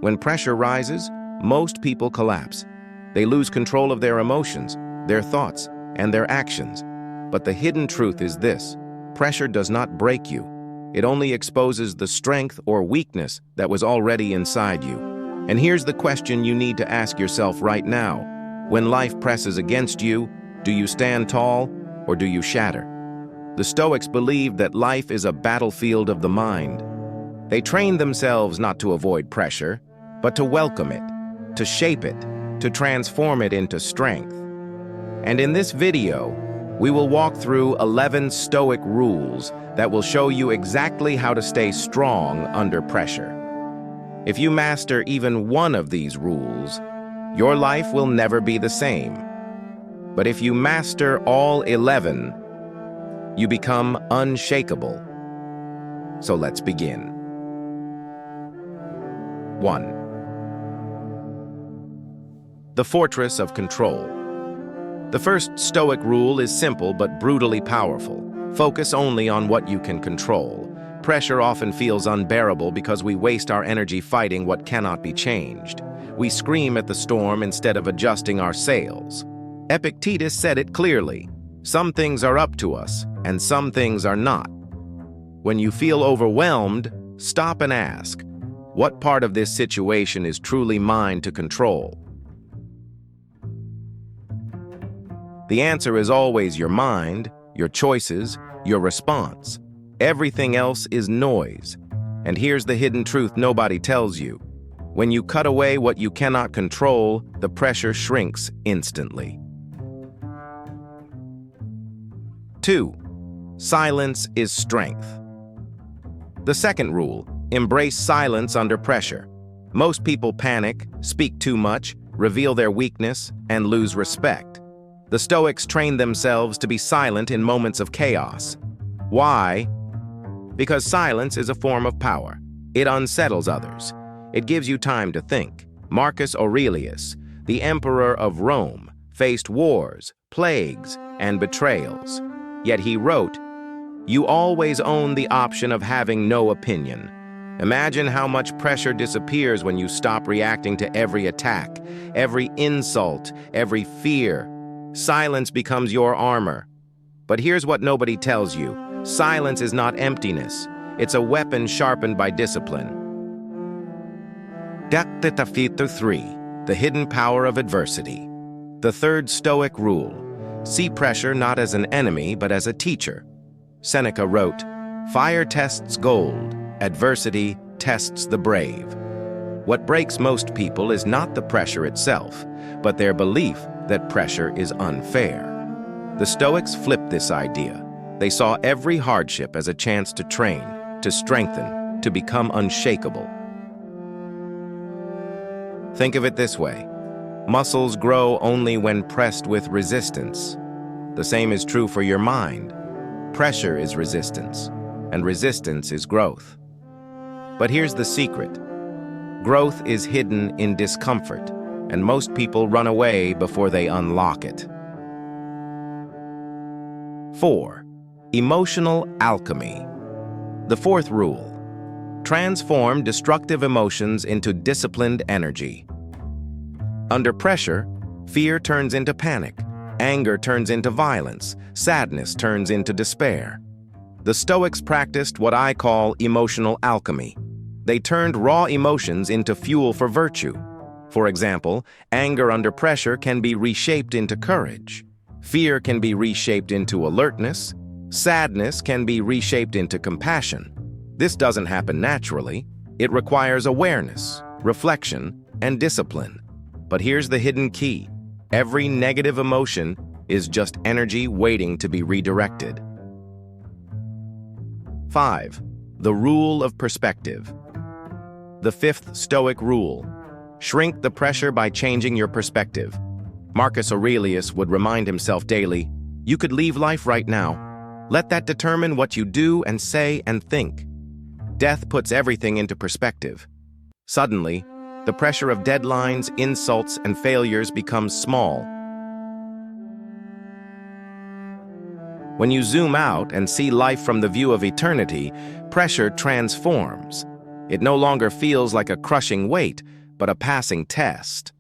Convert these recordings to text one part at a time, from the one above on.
When pressure rises, most people collapse. They lose control of their emotions, their thoughts, and their actions. But the hidden truth is this: pressure does not break you. It only exposes the strength or weakness that was already inside you. And here's the question you need to ask yourself right now. When life presses against you, do you stand tall or do you shatter? The Stoics believed that life is a battlefield of the mind. They trained themselves not to avoid pressure, but to welcome it, to shape it, to transform it into strength. And in this video, we will walk through 11 Stoic rules that will show you exactly how to stay strong under pressure. If you master even one of these rules, your life will never be the same. But if you master all 11, you become unshakable. So let's begin. 1. The fortress of control. The first Stoic rule is simple but brutally powerful. Focus only on what you can control. Pressure often feels unbearable because we waste our energy fighting what cannot be changed. We scream at the storm instead of adjusting our sails. Epictetus said it clearly: some things are up to us, and some things are not. When you feel overwhelmed, stop and ask, what part of this situation is truly mine to control? The answer is always your mind, your choices, your response. Everything else is noise. And here's the hidden truth nobody tells you. When you cut away what you cannot control, the pressure shrinks instantly. 2. Silence is strength. The second rule: embrace silence under pressure. Most people panic, speak too much, reveal their weakness, and lose respect. The Stoics trained themselves to be silent in moments of chaos. Why? Because silence is a form of power. It unsettles others. It gives you time to think. Marcus Aurelius, the emperor of Rome, faced wars, plagues, and betrayals. Yet he wrote, "You always own the option of having no opinion." Imagine how much pressure disappears when you stop reacting to every attack, every insult, every fear. Silence becomes your armor. But here's what nobody tells you: silence is not emptiness. It's a weapon sharpened by discipline. 3. The hidden power of adversity. The third Stoic rule: see pressure not as an enemy, but as a teacher. Seneca wrote, "Fire tests gold, adversity tests the brave." What breaks most people is not the pressure itself, but their belief that pressure is unfair. The Stoics flipped this idea. They saw every hardship as a chance to train, to strengthen, to become unshakable. Think of it this way: muscles grow only when pressed with resistance. The same is true for your mind. Pressure is resistance, and resistance is growth. But here's the secret: growth is hidden in discomfort, and most people run away before they unlock it. 4. Emotional alchemy. The fourth rule: transform destructive emotions into disciplined energy. Under pressure, fear turns into panic, anger turns into violence, sadness turns into despair. The Stoics practiced what I call emotional alchemy. They turned raw emotions into fuel for virtue. For example, anger under pressure can be reshaped into courage. Fear can be reshaped into alertness. Sadness can be reshaped into compassion. This doesn't happen naturally. It requires awareness, reflection, and discipline. But here's the hidden key: every negative emotion is just energy waiting to be redirected. 5. The rule of perspective. The fifth Stoic rule: shrink the pressure by changing your perspective. Marcus Aurelius would remind himself daily, you could leave life right now. Let that determine what you do and say and think. Death puts everything into perspective. Suddenly, the pressure of deadlines, insults, and failures becomes small. When you zoom out and see life from the view of eternity, pressure transforms. It no longer feels like a crushing weight, but a passing test.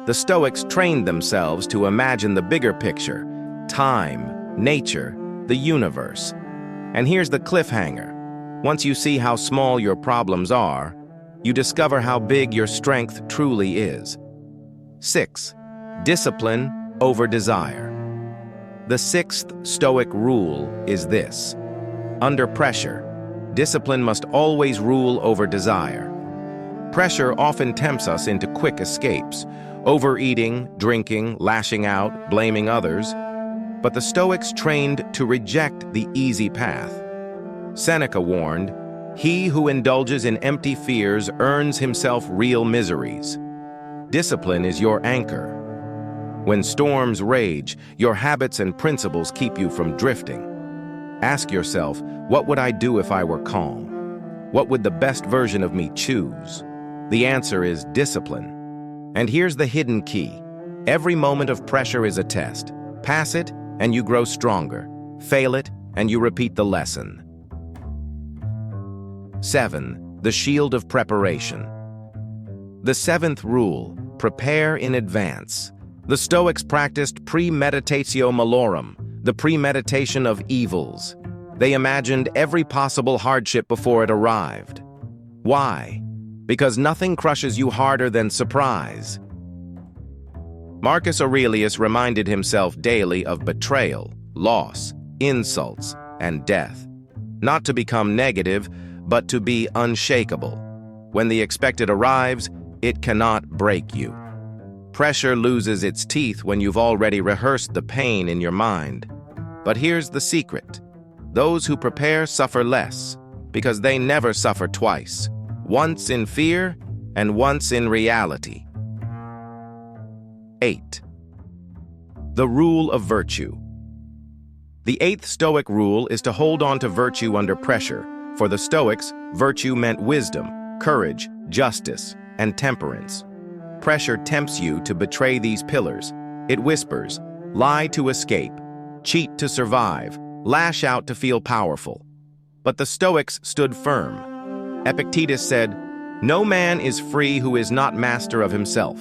The Stoics trained themselves to imagine the bigger picture: time, nature, the universe. And here's the cliffhanger. Once you see how small your problems are, you discover how big your strength truly is. 6. Discipline over desire. The 6th Stoic rule is this: under pressure, discipline must always rule over desire. Pressure often tempts us into quick escapes: overeating, drinking, lashing out, blaming others. But the Stoics trained to reject the easy path. Seneca warned, "He who indulges in empty fears earns himself real miseries." Discipline is your anchor. When storms rage, your habits and principles keep you from drifting. Ask yourself, what would I do if I were calm? What would the best version of me choose? The answer is discipline. And here's the hidden key. Every moment of pressure is a test. Pass it, and you grow stronger. Fail it, and you repeat the lesson. 7. The shield of preparation. The 7th rule: prepare in advance. The Stoics practiced premeditatio malorum, the premeditation of evils. They imagined every possible hardship before it arrived. Why? Because nothing crushes you harder than surprise. Marcus Aurelius reminded himself daily of betrayal, loss, insults, and death. Not to become negative, but to be unshakable. When the expected arrives, it cannot break you. Pressure loses its teeth when you've already rehearsed the pain in your mind. But here's the secret. Those who prepare suffer less, because they never suffer twice, once in fear and once in reality. 8. The rule of virtue. The 8th Stoic rule is to hold on to virtue under pressure. For the Stoics, virtue meant wisdom, courage, justice, and temperance. Pressure tempts you to betray these pillars. It whispers, lie to escape, cheat to survive, lash out to feel powerful. But the Stoics stood firm. Epictetus said, "No man is free who is not master of himself."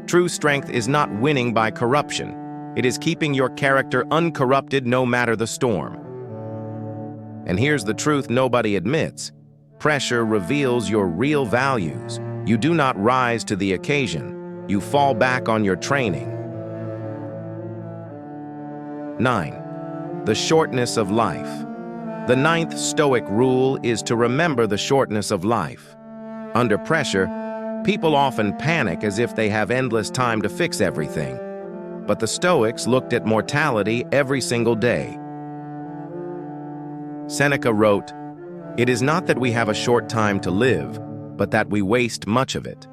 True strength is not winning by corruption. It is keeping your character uncorrupted no matter the storm. And here's the truth nobody admits. Pressure reveals your real values. You do not rise to the occasion. You fall back on your training. 9. The shortness of life. The 9th Stoic rule is to remember the shortness of life. Under pressure, people often panic as if they have endless time to fix everything. But the Stoics looked at mortality every single day. Seneca wrote, "It is not that we have a short time to live, but that we waste much of it."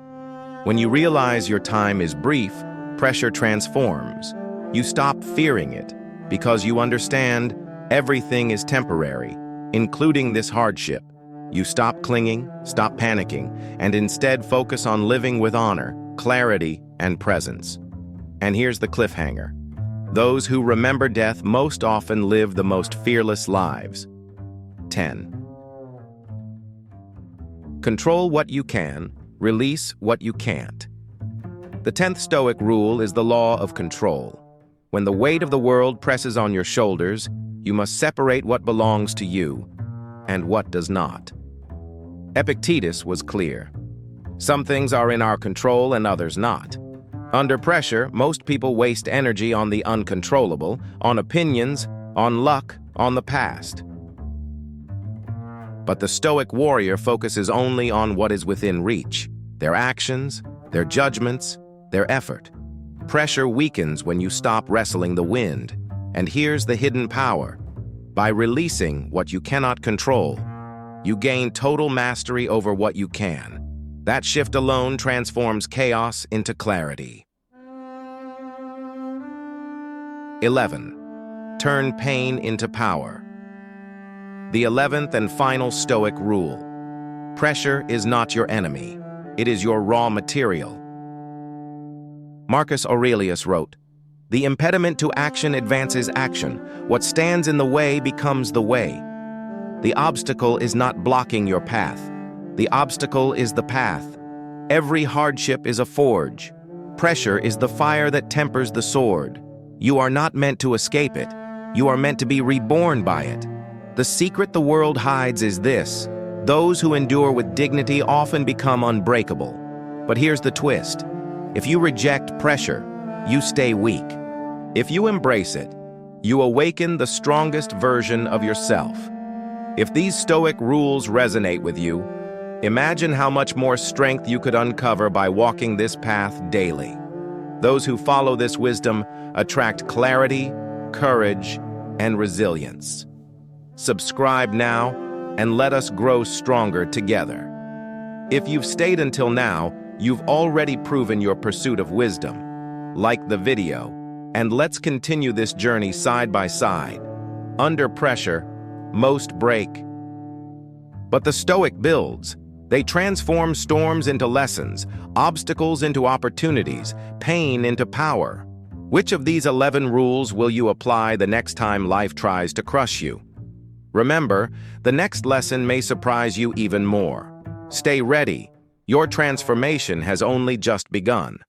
When you realize your time is brief, pressure transforms. You stop fearing it because you understand everything is temporary, including this hardship. You stop clinging, stop panicking, and instead focus on living with honor, clarity, and presence. And here's the cliffhanger. Those who remember death most often live the most fearless lives. 10. Control what you can, release what you can't. The 10th Stoic rule is the law of control. When the weight of the world presses on your shoulders, you must separate what belongs to you and what does not. Epictetus was clear. Some things are in our control and others not. Under pressure, most people waste energy on the uncontrollable, on opinions, on luck, on the past. But the Stoic warrior focuses only on what is within reach: their actions, their judgments, their effort. Pressure weakens when you stop wrestling the wind. And here's the hidden power. By releasing what you cannot control, you gain total mastery over what you can. That shift alone transforms chaos into clarity. 11. Turn pain into power. The 11th and final Stoic rule. Pressure is not your enemy. It is your raw material. Marcus Aurelius wrote, "The impediment to action advances action. What stands in the way becomes the way." The obstacle is not blocking your path. The obstacle is the path. Every hardship is a forge. Pressure is the fire that tempers the sword. You are not meant to escape it. You are meant to be reborn by it. The secret the world hides is this: those who endure with dignity often become unbreakable. But here's the twist. If you reject pressure, you stay weak. If you embrace it, you awaken the strongest version of yourself. If these Stoic rules resonate with you, imagine how much more strength you could uncover by walking this path daily. Those who follow this wisdom attract clarity, courage, and resilience. Subscribe now and let us grow stronger together. If you've stayed until now, you've already proven your pursuit of wisdom. Like the video, and let's continue this journey side by side. Under pressure, most break. But the Stoic builds. They transform storms into lessons, obstacles into opportunities, pain into power. Which of these 11 rules will you apply the next time life tries to crush you? Remember, the next lesson may surprise you even more. Stay ready. Your transformation has only just begun.